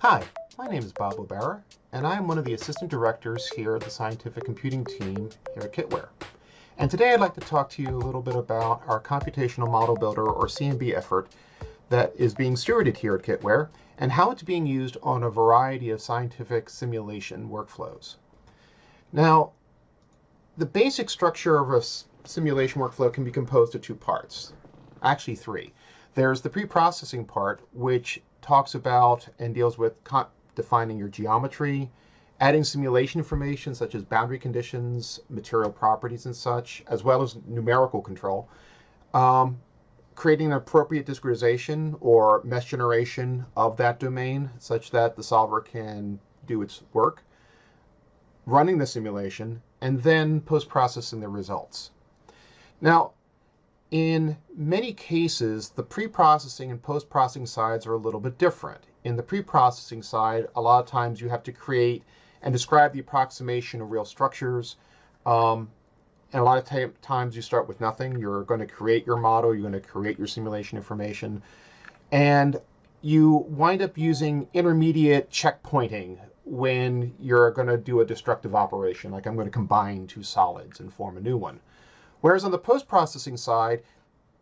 Hi, my name is Bob O'Barra, and I am one of the assistant directors here at the scientific computing team here at Kitware. And today I'd like to talk to you a little bit about our Computational Model Builder, or CMB, effort that is being stewarded here at Kitware and how it's being used on a variety of scientific simulation workflows. Now, the basic structure of a simulation workflow can be composed of two parts, actually three. There's the pre-processing part, which talks about and deals with defining your geometry, adding simulation information such as boundary conditions, material properties and such, as well as numerical control, creating an appropriate discretization or mesh generation of that domain such that the solver can do its work, running the simulation, and then post-processing the results. Now, in many cases, the pre-processing and post-processing sides are a little bit different. In the pre-processing side, a lot of times you have to create and describe the approximation of real structures. And a lot of times you start with nothing. You're going to create your model. You're going to create your simulation information. And you wind up using intermediate checkpointing when you're going to do a destructive operation, like I'm going to combine two solids and form a new one. Whereas on the post-processing side,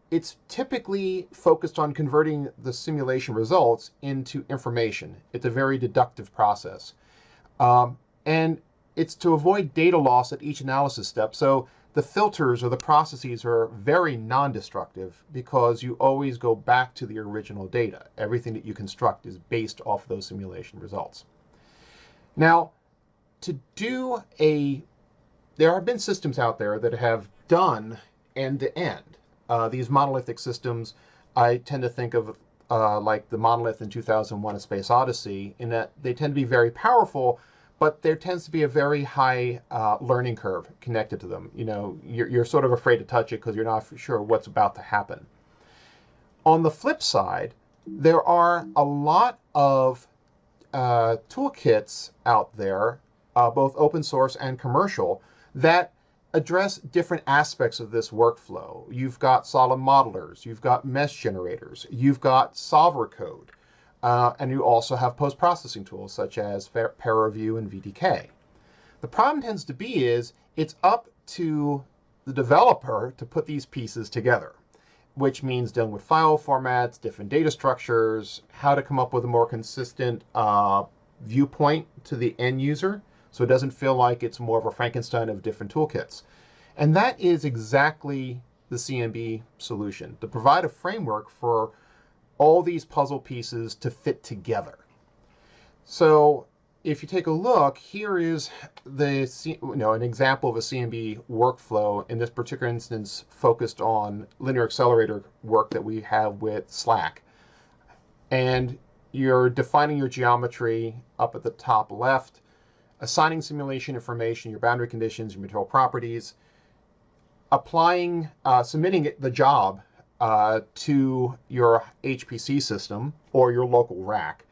it's typically focused on converting the simulation results into information. It's a very deductive process. And it's to avoid data loss at each analysis step. So the filters or the processes are very non-destructive because you always go back to the original data. Everything that you construct is based off those simulation results. Now, there have been systems out there that have done end-to-end. These monolithic systems, I tend to think of like the monolith in 2001: A Space Odyssey, in that they tend to be very powerful, but there tends to be a very high learning curve connected to them. You know, you're sort of afraid to touch it because you're not sure what's about to happen. On the flip side, there are a lot of toolkits out there, both open source and commercial, that address different aspects of this workflow. You've got solid modelers, you've got mesh generators, you've got solver code, and you also have post-processing tools such as pair review and VDK. The problem tends to be is it's up to the developer to put these pieces together, which means dealing with file formats, different data structures, how to come up with a more consistent viewpoint to the end user, so it doesn't feel like it's more of a Frankenstein of different toolkits. And that is exactly the CMB solution, to provide a framework for all these puzzle pieces to fit together. So if you take a look, here is an example of a CMB workflow, in this particular instance focused on linear accelerator work that we have with Slack. And you're defining your geometry up at the top left, assigning simulation information, your boundary conditions, your material properties, applying, submitting the job to your HPC system or your local rack,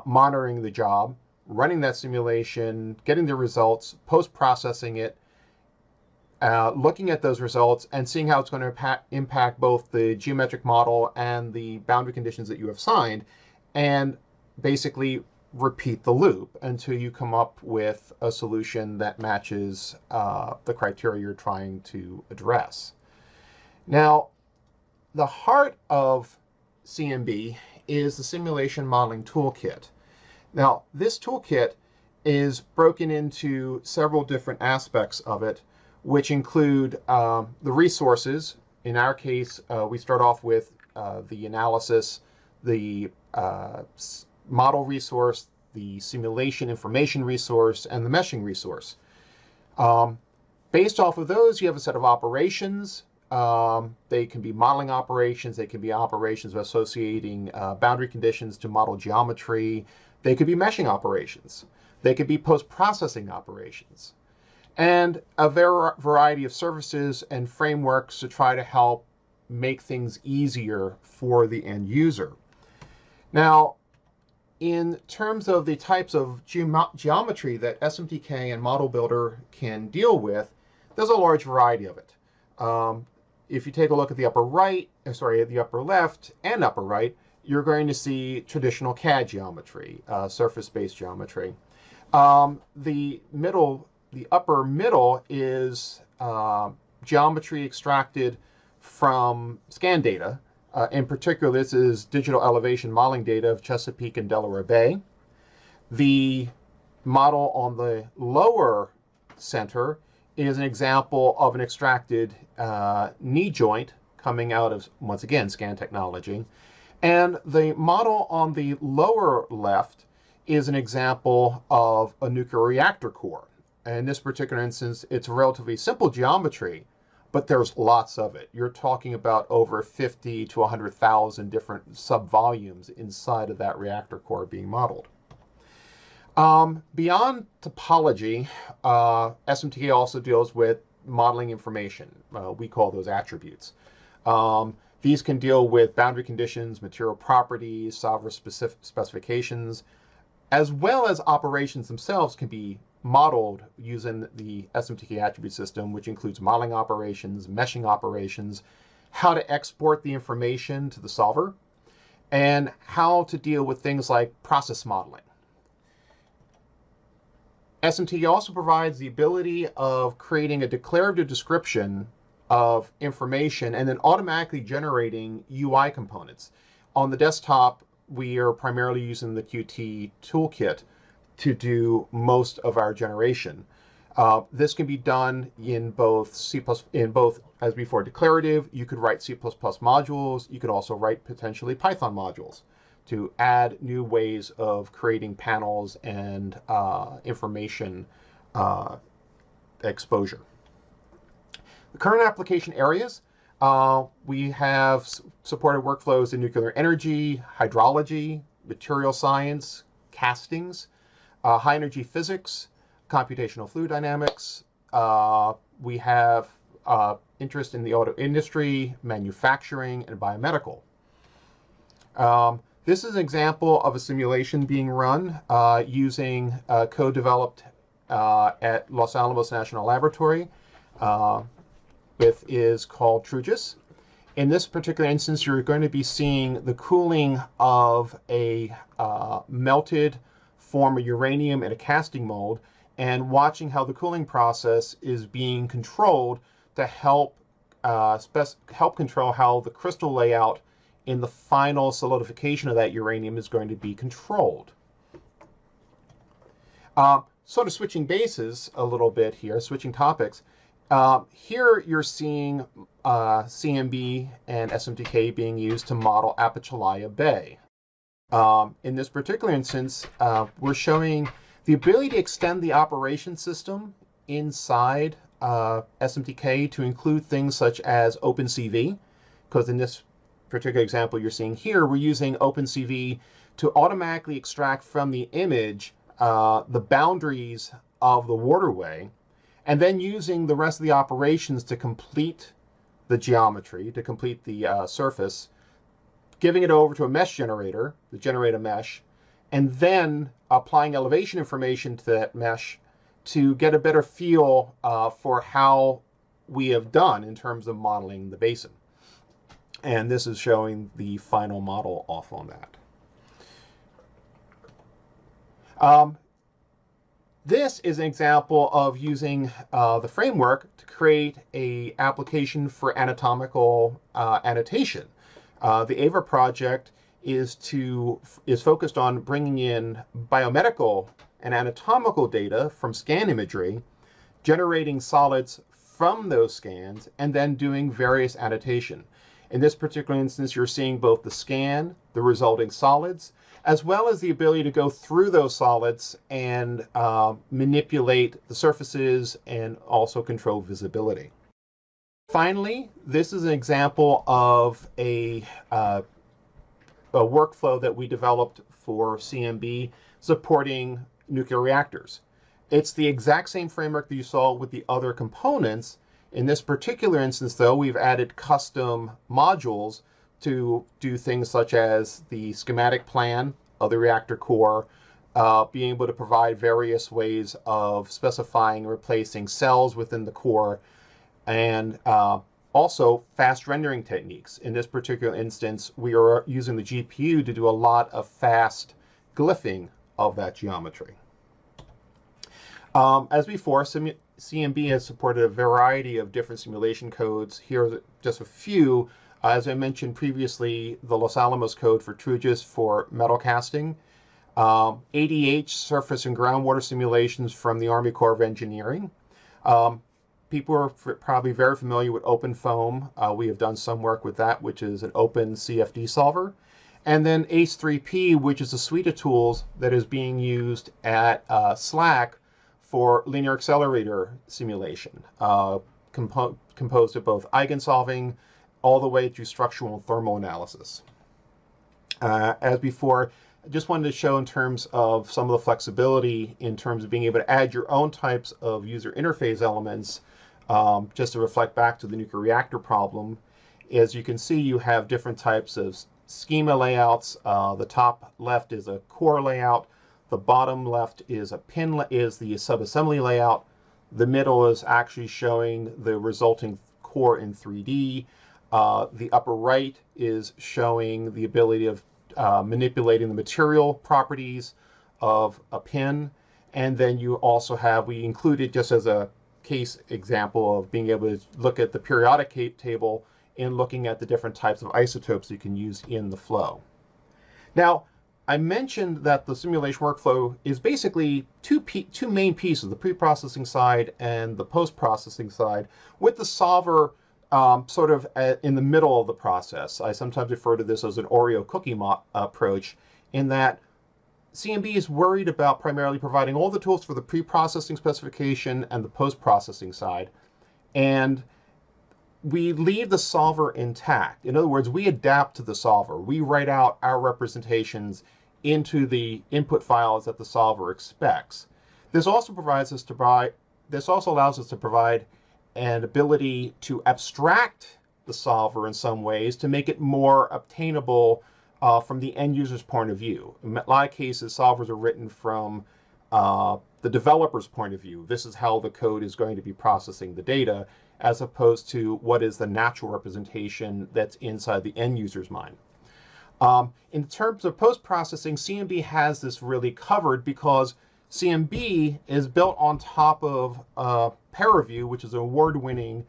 monitoring the job, running that simulation, getting the results, post-processing it, looking at those results and seeing how it's going to impact both the geometric model and the boundary conditions that you have signed, and basically repeat the loop until you come up with a solution that matches the criteria you're trying to address. Now, the heart of CMB is the Simulation Modeling Toolkit. Now, this toolkit is broken into several different aspects of it, which include the resources. In our case, we start off with the analysis, the model resource, the simulation information resource, and the meshing resource. Based off of those, you have a set of operations. They can be modeling operations. They can be operations of associating boundary conditions to model geometry. They could be meshing operations. They could be post-processing operations. And a variety of services and frameworks to try to help make things easier for the end user. Now, in terms of the types of geometry that SMTK and Model Builder can deal with, there's a large variety of it. If you take a look at the upper left and upper right, you're going to see traditional CAD geometry, surface-based geometry. The upper middle is geometry extracted from scan data. In particular, this is digital elevation modeling data of Chesapeake and Delaware Bay. The model on the lower center is an example of an extracted knee joint coming out of, once again, scan technology. And the model on the lower left is an example of a nuclear reactor core. In this particular instance, it's a relatively simple geometry, but there's lots of it. You're talking about over 50 to 100,000 different subvolumes inside of that reactor core being modeled. Beyond topology, SMTK also deals with modeling information. We call those attributes. These can deal with boundary conditions, material properties, solver specifications, as well as operations themselves can be modeled using the SMTK attribute system, which includes modeling operations, meshing operations, how to export the information to the solver, and how to deal with things like process modeling. SMTK also provides the ability of creating a declarative description of information and then automatically generating UI components. On the desktop, we are primarily using the Qt toolkit to do most of our generation. This can be done in both as before, declarative. You could write C++ modules. You could also write potentially Python modules to add new ways of creating panels and information exposure. The current application areas, we have supported workflows in nuclear energy, hydrology, material science, castings, high energy physics, computational fluid dynamics. We have interest in the auto industry, manufacturing, and biomedical. This is an example of a simulation being run using code developed at Los Alamos National Laboratory. Is called TrueGIS. In this particular instance, you're going to be seeing the cooling of a melted form of uranium in a casting mold and watching how the cooling process is being controlled to help control how the crystal layout in the final solidification of that uranium is going to be controlled. Sort of switching bases a little bit here, switching topics. Here you're seeing CMB and SMTK being used to model Apichalaya Bay. In this particular instance, we're showing the ability to extend the operation system inside SMTK to include things such as OpenCV, because in this particular example you're seeing here, we're using OpenCV to automatically extract from the image the boundaries of the waterway, and then using the rest of the operations to complete the geometry, to complete the surface, giving it over to a mesh generator to generate a mesh, and then applying elevation information to that mesh to get a better feel for how we have done in terms of modeling the basin. And this is showing the final model off on that. This is an example of using the framework to create an application for anatomical annotation. The AVA project is focused on bringing in biomedical and anatomical data from scan imagery, generating solids from those scans, and then doing various annotation. In this particular instance, you're seeing both the scan, the resulting solids, as well as the ability to go through those solids and manipulate the surfaces and also control visibility. Finally, this is an example of a workflow that we developed for CMB supporting nuclear reactors. It's the exact same framework that you saw with the other components. In this particular instance, though, we've added custom modules to do things such as the schematic plan of the reactor core, being able to provide various ways of specifying and replacing cells within the core, and Also, fast rendering techniques. In this particular instance, we are using the GPU to do a lot of fast glyphing of that geometry. As before, CMB has supported a variety of different simulation codes. Here are just a few. As I mentioned previously, the Los Alamos code for TrueGIS for metal casting, ADH, surface and groundwater simulations from the Army Corps of Engineering. People are probably very familiar with OpenFOAM. We have done some work with that, which is an open CFD solver. And then ACE3P, which is a suite of tools that is being used at SLAC for linear accelerator simulation, composed of both eigensolving all the way to structural and thermal analysis. As before, I just wanted to show in terms of some of the flexibility in terms of being able to add your own types of user interface elements, just to reflect back to the nuclear reactor problem. As you can see, you have different types of schema layouts. The top left is a core layout. The bottom left is the subassembly layout. The middle is actually showing the resulting core in 3D. The upper right is showing the ability of manipulating the material properties of a pin. And then you also have, we included just as a case example of being able to look at the periodic table and looking at the different types of isotopes you can use in the flow. Now, I mentioned that the simulation workflow is basically two main pieces, the pre-processing side and the post-processing side, with the solver sort of in the middle of the process. I sometimes refer to this as an Oreo cookie approach, in that CMB is worried about primarily providing all the tools for the pre-processing specification and the post-processing side, and we leave the solver intact. In other words, we adapt to the solver. We write out our representations into the input files that the solver expects. This also allows us to provide an ability to abstract the solver in some ways to make it more obtainable from the end user's point of view. In a lot of cases, solvers are written from the developer's point of view. This is how the code is going to be processing the data, as opposed to what is the natural representation that's inside the end user's mind. In terms of post-processing, CMB has this really covered because CMB is built on top of ParaView, which is an award-winning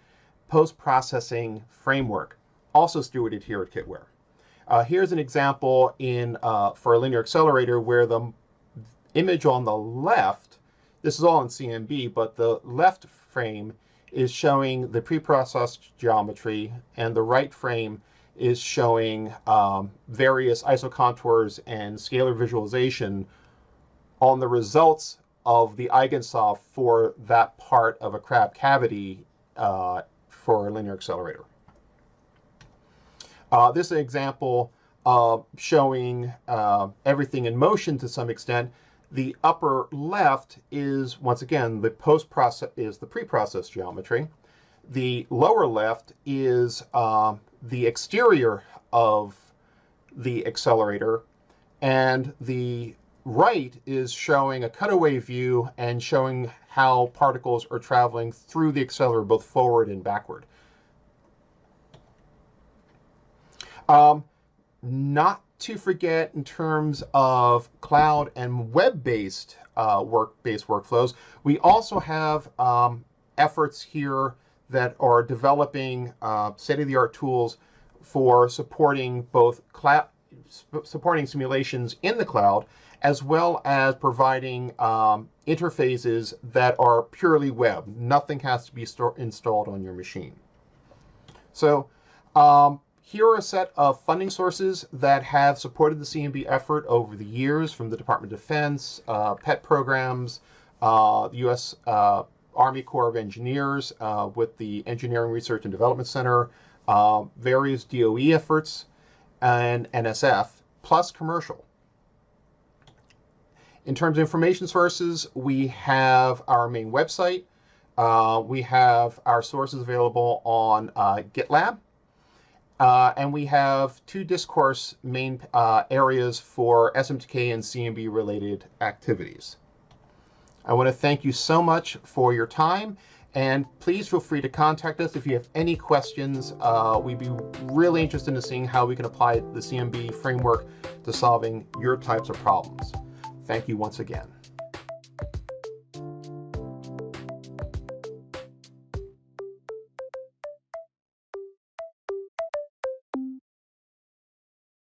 post-processing framework, also stewarded here at Kitware. Here's an example for a linear accelerator where the image on the left, this is all in CMB, but the left frame is showing the pre-processed geometry, and the right frame is showing various isocontours and scalar visualization on the results of the eigensolve for that part of a crab cavity for a linear accelerator. This is an example showing everything in motion to some extent. The upper left is, once again, the pre-processed geometry. The lower left is the exterior of the accelerator, and the right is showing a cutaway view and showing how particles are traveling through the accelerator, both forward and backward. Not to forget, in terms of cloud and web-based workflows, we also have efforts here that are developing state-of-the-art tools for supporting both supporting simulations in the cloud, as well as providing interfaces that are purely web. Nothing has to be installed on your machine. So here are a set of funding sources that have supported the CMB effort over the years, from the Department of Defense, PET programs, the U.S. Army Corps of Engineers with the Engineering Research and Development Center, various DOE efforts, and NSF, plus commercial. In terms of information sources, we have our main website. We have our sources available on GitLab. And we have two discourse main areas for SMTK and CMB related activities. I want to thank you so much for your time, And please feel free to contact us if you have any questions. We'd be really interested in seeing how we can apply the CMB framework to solving your types of problems. Thank you once again.